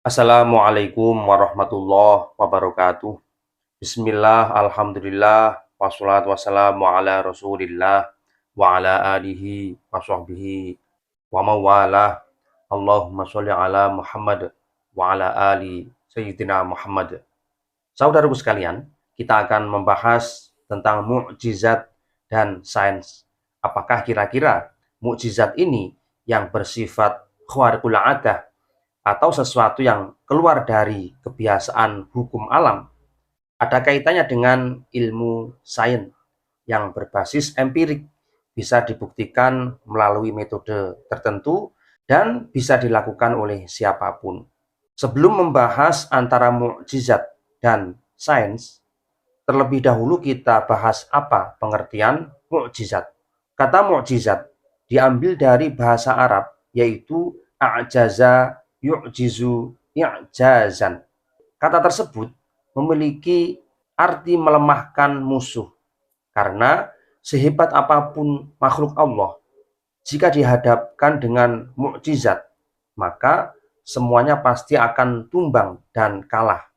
Assalamualaikum warahmatullahi wabarakatuh. Bismillah, alhamdulillah, wassalatu wassalamu ala rasulillah, wa ala alihi, wa sahbihi, wa mawalah. Allahumma sholli ala Muhammad, wa ala ali Sayyidina Muhammad. Saudaraku sekalian, kita akan membahas tentang mukjizat dan sains. Apakah kira-kira mukjizat ini yang bersifat khariqul 'adah atau sesuatu yang keluar dari kebiasaan hukum alam ada kaitannya dengan ilmu sains yang berbasis empirik, bisa dibuktikan melalui metode tertentu dan bisa dilakukan oleh siapapun. Sebelum membahas antara mukjizat dan sains, terlebih dahulu kita bahas apa pengertian mukjizat. Kata mukjizat diambil dari bahasa Arab, yaitu a'jaza yu'jizu i'jazan. Kata tersebut memiliki arti melemahkan musuh, karena sehebat apapun makhluk Allah, jika dihadapkan dengan mukjizat, maka semuanya pasti akan tumbang dan kalah.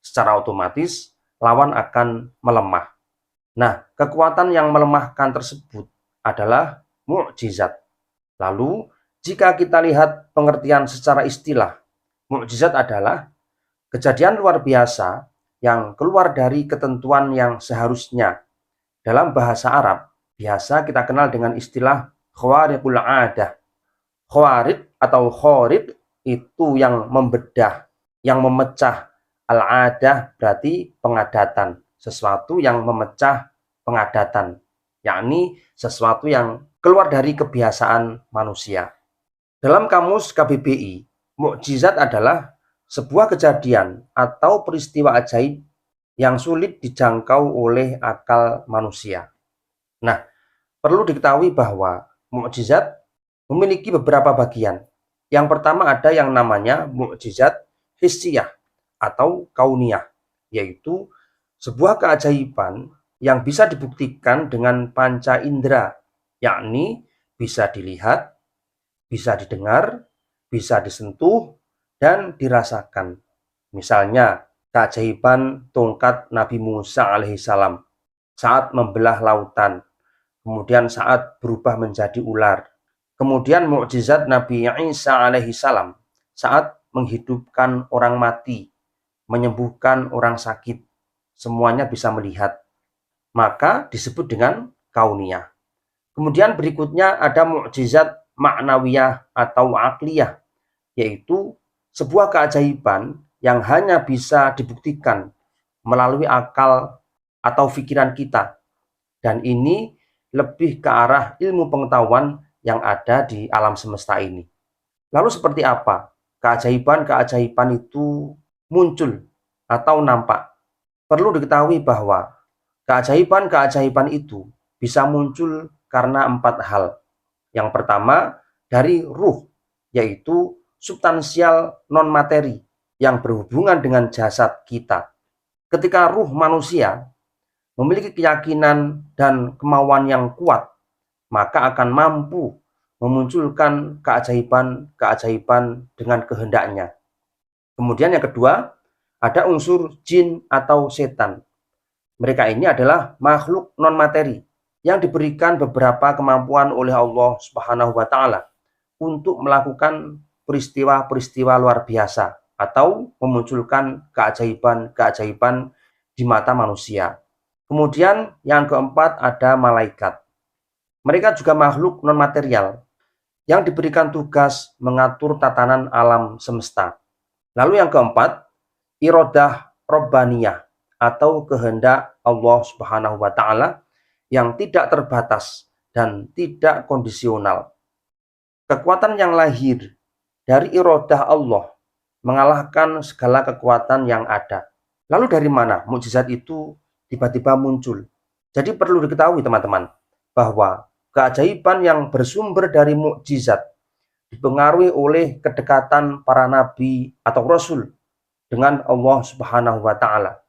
Secara otomatis, lawan akan melemah. Nah, kekuatan yang melemahkan tersebut adalah mukjizat. Lalu, jika kita lihat pengertian secara istilah, mukjizat adalah kejadian luar biasa yang keluar dari ketentuan yang seharusnya. Dalam bahasa Arab, biasa kita kenal dengan istilah khawariqul 'adah. Khawarid atau khorid itu yang membedah, yang memecah. Al-'adah berarti pengadatan, sesuatu yang memecah pengadatan, yakni sesuatu yang keluar dari kebiasaan manusia. Dalam kamus KBBI, mukjizat adalah sebuah kejadian atau peristiwa ajaib yang sulit dijangkau oleh akal manusia. Nah, perlu diketahui bahwa mukjizat memiliki beberapa bagian. Yang pertama ada yang namanya mukjizat hissiyah atau kauniyah, yaitu sebuah keajaiban yang bisa dibuktikan dengan panca indera, yakni bisa dilihat, bisa didengar, bisa disentuh, dan dirasakan. Misalnya, keajaiban tongkat Nabi Musa alaihissalam saat membelah lautan, kemudian saat berubah menjadi ular. Kemudian mukjizat Nabi Isa alaihissalam saat menghidupkan orang mati, menyembuhkan orang sakit, semuanya bisa melihat. Maka disebut dengan kauniyah. Kemudian berikutnya ada mukjizat maknawiyah atau akliyah, yaitu sebuah keajaiban yang hanya bisa dibuktikan melalui akal atau pikiran kita. Dan ini lebih ke arah ilmu pengetahuan yang ada di alam semesta ini. Lalu seperti apa keajaiban-keajaiban itu muncul atau nampak? Perlu diketahui bahwa keajaiban-keajaiban itu bisa muncul karena 4 hal. Yang pertama, dari ruh, yaitu substansial non-materi yang berhubungan dengan jasad kita. Ketika ruh manusia memiliki keyakinan dan kemauan yang kuat, maka akan mampu memunculkan keajaiban-keajaiban dengan kehendaknya. Kemudian yang kedua, ada unsur jin atau setan. Mereka ini adalah makhluk non-materi yang diberikan beberapa kemampuan oleh Allah Subhanahu wa Ta'ala untuk melakukan peristiwa-peristiwa luar biasa atau memunculkan keajaiban-keajaiban di mata manusia. Kemudian yang keempat ada malaikat. Mereka juga makhluk non-material yang diberikan tugas mengatur tatanan alam semesta. Lalu yang keempat, iradah robbaniyah atau kehendak Allah Subhanahu wa Ta'ala yang tidak terbatas dan tidak kondisional. Kekuatan yang lahir dari iradah Allah mengalahkan segala kekuatan yang ada. Lalu dari mana mukjizat itu tiba-tiba muncul? Jadi perlu diketahui teman-teman bahwa keajaiban yang bersumber dari mukjizat dipengaruhi oleh kedekatan para nabi atau rasul dengan Allah Subhanahu wa Ta'ala.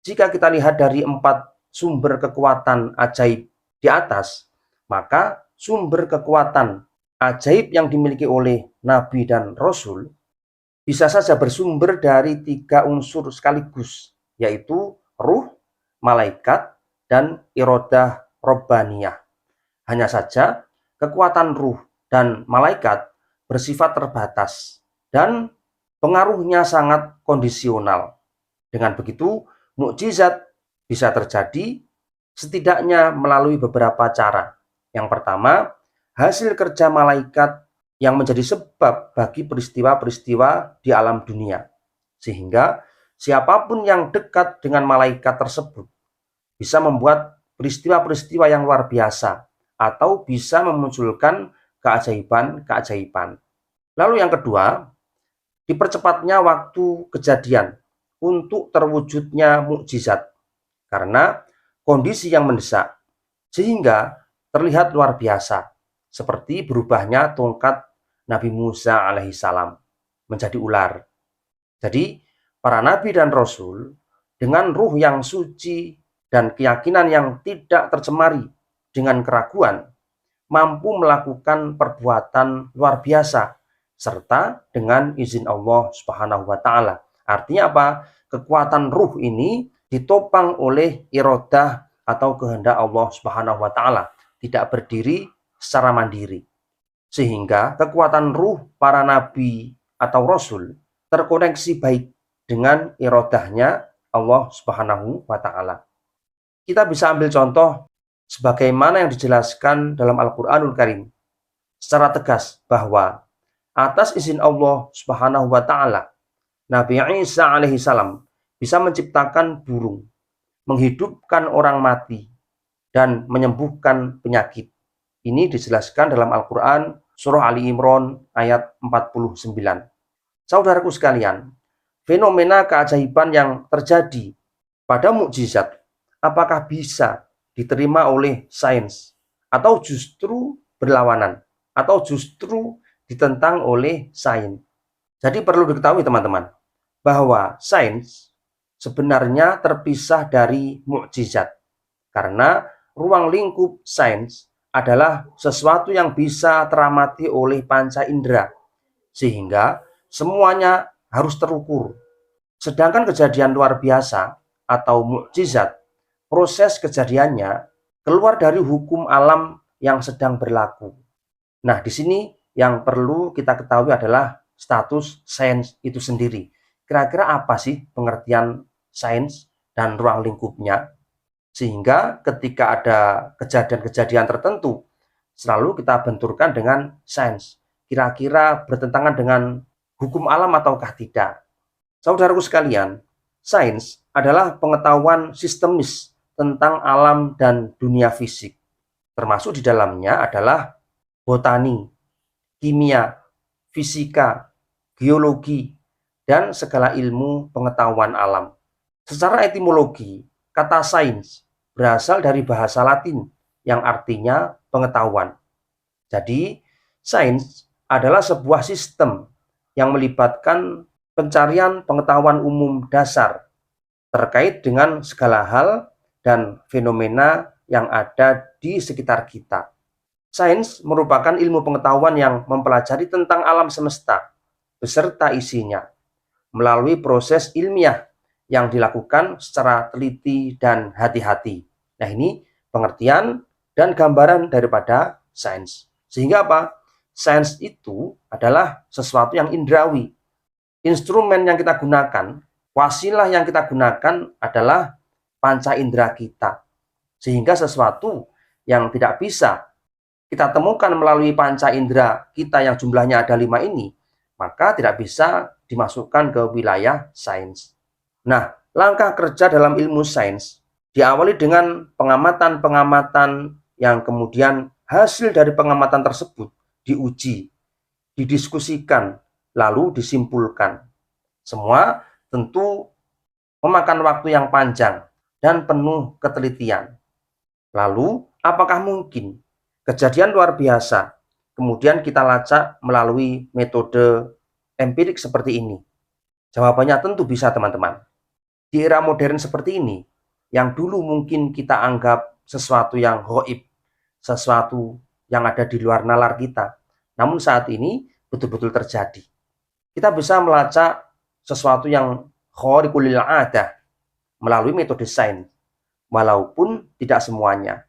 Jika kita lihat dari 4 sumber kekuatan ajaib di atas, maka sumber kekuatan ajaib yang dimiliki oleh nabi dan rasul bisa saja bersumber dari 3 unsur sekaligus, yaitu ruh, malaikat, dan irodah robbaniyah. Hanya saja kekuatan ruh dan malaikat bersifat terbatas dan pengaruhnya sangat kondisional. Dengan begitu, mukjizat bisa terjadi setidaknya melalui beberapa cara. Yang pertama, hasil kerja malaikat yang menjadi sebab bagi peristiwa-peristiwa di alam dunia. Sehingga siapapun yang dekat dengan malaikat tersebut bisa membuat peristiwa-peristiwa yang luar biasa atau bisa memunculkan keajaiban-keajaiban. Lalu yang kedua, dipercepatnya waktu kejadian untuk terwujudnya mukjizat karena kondisi yang mendesak sehingga terlihat luar biasa seperti berubahnya tongkat Nabi Musa alaihissalam menjadi ular. Jadi para nabi dan rasul dengan ruh yang suci dan keyakinan yang tidak tercemari dengan keraguan mampu melakukan perbuatan luar biasa serta dengan izin Allah Subhanahu wa taala. Artinya apa? Kekuatan ruh ini ditopang oleh irodah atau kehendak Allah Subhanahu wa taala, tidak berdiri secara mandiri. Sehingga kekuatan ruh para nabi atau rasul terkoneksi baik dengan irodahnya Allah Subhanahu wa taala. Kita bisa ambil contoh sebagaimana yang dijelaskan dalam Al-Qur'anul Karim secara tegas bahwa atas izin Allah Subhanahu wa taala, Nabi Isa alaihissalam bisa menciptakan burung, menghidupkan orang mati, dan menyembuhkan penyakit. Ini dijelaskan dalam Al-Quran Surah Ali Imran ayat 49. Saudaraku sekalian, fenomena keajaiban yang terjadi pada mukjizat apakah bisa diterima oleh sains atau justru berlawanan atau justru ditentang oleh sains. Jadi perlu diketahui teman-teman bahwa sains sebenarnya terpisah dari mukjizat karena ruang lingkup sains adalah sesuatu yang bisa teramati oleh panca indera sehingga semuanya harus terukur. Sedangkan kejadian luar biasa atau mukjizat, proses kejadiannya keluar dari hukum alam yang sedang berlaku. Nah, di sini yang perlu kita ketahui adalah status sains itu sendiri. Kira-kira apa sih pengertian sains dan ruang lingkupnya? Sehingga ketika ada kejadian-kejadian tertentu, selalu kita benturkan dengan sains. Kira-kira bertentangan dengan hukum alam ataukah tidak? Saudaraku sekalian, sains adalah pengetahuan sistemis tentang alam dan dunia fisik. Termasuk di dalamnya adalah botani, kimia, fisika, geologi, dan segala ilmu pengetahuan alam. Secara etimologi, kata sains berasal dari bahasa Latin yang artinya pengetahuan. Jadi, sains adalah sebuah sistem yang melibatkan pencarian pengetahuan umum dasar terkait dengan segala hal dan fenomena yang ada di sekitar kita. Sains merupakan ilmu pengetahuan yang mempelajari tentang alam semesta beserta isinya melalui proses ilmiah yang dilakukan secara teliti dan hati-hati. Nah, ini pengertian dan gambaran daripada sains. Sehingga apa? Sains itu adalah sesuatu yang indrawi. Instrumen yang kita gunakan, wasilah yang kita gunakan adalah panca indera kita. Sehingga sesuatu yang tidak bisa kita temukan melalui panca indera kita yang jumlahnya ada 5 ini, maka tidak bisa dimasukkan ke wilayah sains. Nah, langkah kerja dalam ilmu sains diawali dengan pengamatan-pengamatan yang kemudian hasil dari pengamatan tersebut diuji, didiskusikan, lalu disimpulkan. Semua tentu memakan waktu yang panjang dan penuh ketelitian. Lalu, apakah mungkin kejadian luar biasa kemudian kita lacak melalui metode empirik seperti ini? Jawabannya tentu bisa, teman-teman. Di era modern seperti ini, yang dulu mungkin kita anggap sesuatu yang gaib, sesuatu yang ada di luar nalar kita, namun saat ini betul-betul terjadi. Kita bisa melacak sesuatu yang khariqul lil 'adah melalui metode sains, walaupun tidak semuanya.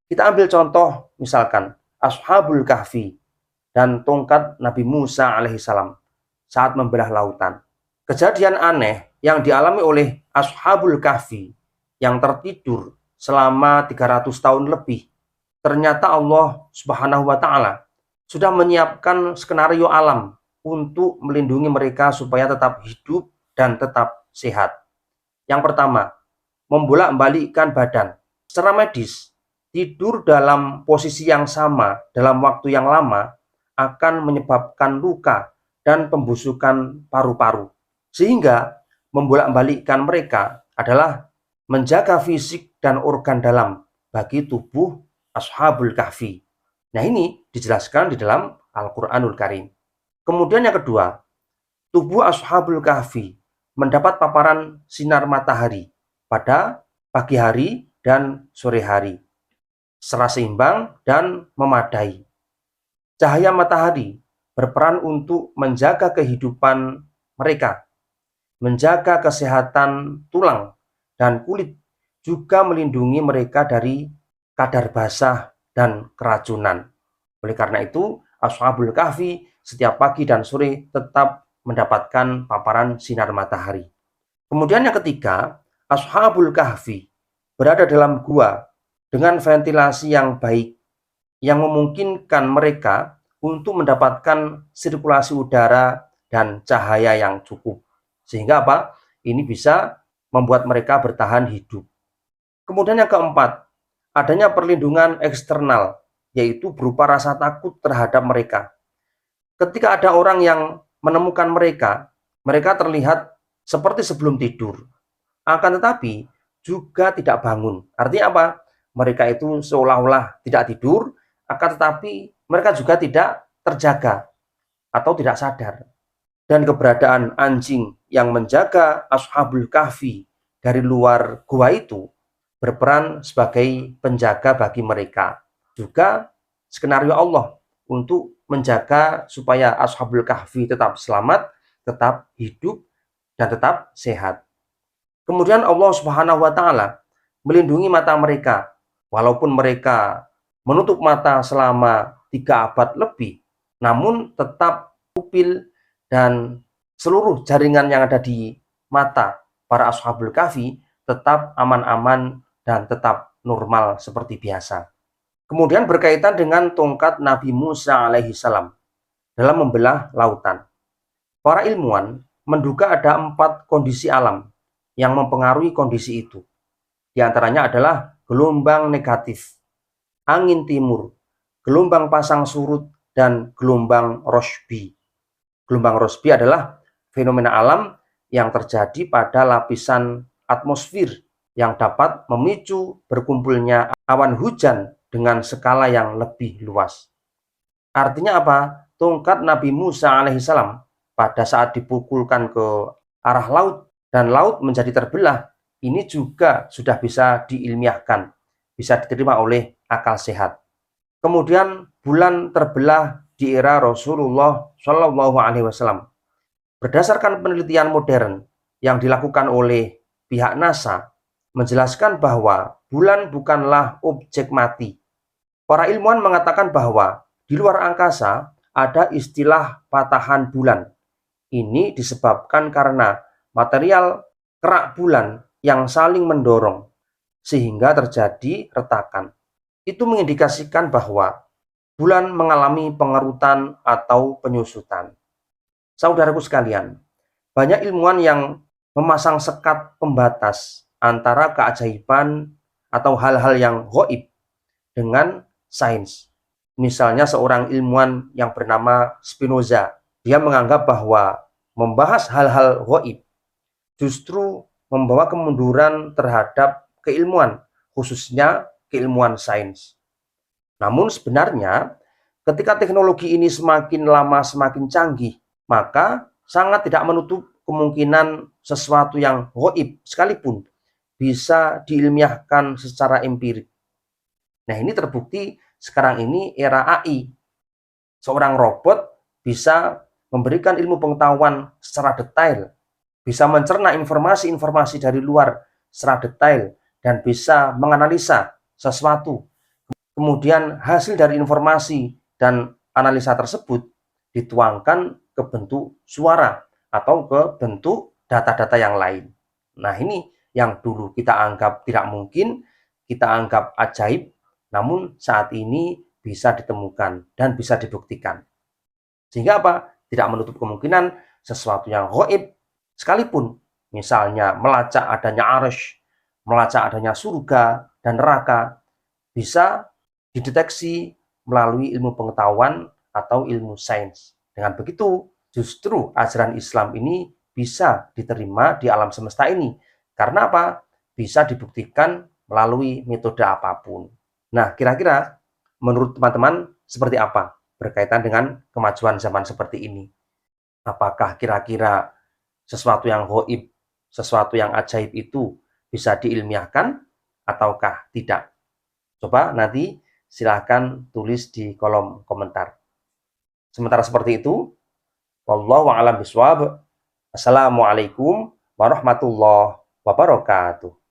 Kita ambil contoh misalkan Ashabul Kahfi dan tongkat Nabi Musa alaihissalam saat membelah lautan. Kejadian aneh yang dialami oleh Ashabul Kahfi yang tertidur selama 300 tahun lebih. Ternyata Allah Subhanahu wa taala sudah menyiapkan skenario alam untuk melindungi mereka supaya tetap hidup dan tetap sehat. Yang pertama, membolak-balikkan badan. Secara medis, tidur dalam posisi yang sama dalam waktu yang lama akan menyebabkan luka dan pembusukan paru-paru. Sehingga membolak-balikkan mereka adalah menjaga fisik dan organ dalam bagi tubuh Ashabul Kahfi. Nah, ini dijelaskan di dalam Al-Qur'anul Karim. Kemudian yang kedua, tubuh Ashabul Kahfi mendapat paparan sinar matahari pada pagi hari dan sore hari, secara seimbang dan memadai. Cahaya matahari berperan untuk menjaga kehidupan mereka, menjaga kesehatan tulang dan kulit, juga melindungi mereka dari kadar basah dan keracunan. Oleh karena itu, Ashabul Kahfi setiap pagi dan sore tetap mendapatkan paparan sinar matahari. Kemudian yang ketiga, Ashabul Kahfi berada dalam gua dengan ventilasi yang baik yang memungkinkan mereka untuk mendapatkan sirkulasi udara dan cahaya yang cukup. Sehingga apa? Ini bisa membuat mereka bertahan hidup. Kemudian yang keempat, adanya perlindungan eksternal, yaitu berupa rasa takut terhadap mereka. Ketika ada orang yang menemukan mereka, mereka terlihat seperti sebelum tidur. Akan tetapi juga tidak bangun. Artinya apa? Mereka itu seolah-olah tidak tidur, akan tetapi mereka juga tidak terjaga atau tidak sadar. Dan keberadaan anjing yang menjaga Ashabul Kahfi dari luar gua itu berperan sebagai penjaga bagi mereka. Juga skenario Allah untuk menjaga supaya Ashabul Kahfi tetap selamat, tetap hidup, dan tetap sehat. Kemudian Allah Subhanahu wa taala melindungi mata mereka walaupun mereka menutup mata selama 3 abad lebih, namun tetap pupil dan seluruh jaringan yang ada di mata para Ashabul Kahfi tetap aman-aman dan tetap normal seperti biasa. Kemudian berkaitan dengan tongkat Nabi Musa alaihi salam dalam membelah lautan. Para ilmuwan menduga ada 4 kondisi alam yang mempengaruhi kondisi itu. Di antaranya adalah gelombang negatif, angin timur, gelombang pasang surut, dan gelombang Rossby. Gelombang Rossby adalah fenomena alam yang terjadi pada lapisan atmosfer yang dapat memicu berkumpulnya awan hujan dengan skala yang lebih luas. Artinya apa? Tongkat Nabi Musa alaihissalam pada saat dipukulkan ke arah laut dan laut menjadi terbelah, ini juga sudah bisa diilmiahkan, bisa diterima oleh akal sehat. Kemudian bulan terbelah di era Rasulullah Shallallahu Alaihi Wasallam. Berdasarkan penelitian modern yang dilakukan oleh pihak NASA, menjelaskan bahwa bulan bukanlah objek mati. Para ilmuwan mengatakan bahwa di luar angkasa ada istilah patahan bulan. Ini disebabkan karena material kerak bulan yang saling mendorong sehingga terjadi retakan. Itu mengindikasikan bahwa bulan mengalami pengerutan atau penyusutan. Saudaraku sekalian, banyak ilmuwan yang memasang sekat pembatas antara keajaiban atau hal-hal yang gaib dengan sains. Misalnya seorang ilmuwan yang bernama Spinoza, dia menganggap bahwa membahas hal-hal gaib justru membawa kemunduran terhadap keilmuan, khususnya keilmuan sains. Namun sebenarnya ketika teknologi ini semakin lama semakin canggih, maka sangat tidak menutup kemungkinan sesuatu yang gaib sekalipun bisa diilmiahkan secara empirik. Nah, ini terbukti sekarang ini era AI. Seorang robot bisa memberikan ilmu pengetahuan secara detail, bisa mencerna informasi-informasi dari luar secara detail, dan bisa menganalisa sesuatu. Kemudian hasil dari informasi dan analisa tersebut dituangkan ke bentuk suara atau ke bentuk data-data yang lain. Nah, ini yang dulu kita anggap tidak mungkin, kita anggap ajaib, namun saat ini bisa ditemukan dan bisa dibuktikan. Sehingga apa? Tidak menutup kemungkinan sesuatu yang gaib sekalipun, misalnya melacak adanya arsy, melacak adanya surga dan neraka, bisa dideteksi melalui ilmu pengetahuan atau ilmu sains. Dengan begitu, justru ajaran Islam ini bisa diterima di alam semesta ini. Karena apa? Bisa dibuktikan melalui metode apapun. Nah, kira-kira menurut teman-teman seperti apa berkaitan dengan kemajuan zaman seperti ini? Apakah kira-kira sesuatu yang gaib, sesuatu yang ajaib itu bisa diilmiahkan ataukah tidak? Coba nanti silahkan tulis di kolom komentar. Sementara seperti itu, wallahu a'lam bishawab. Assalamualaikum warahmatullahi wabarakatuh.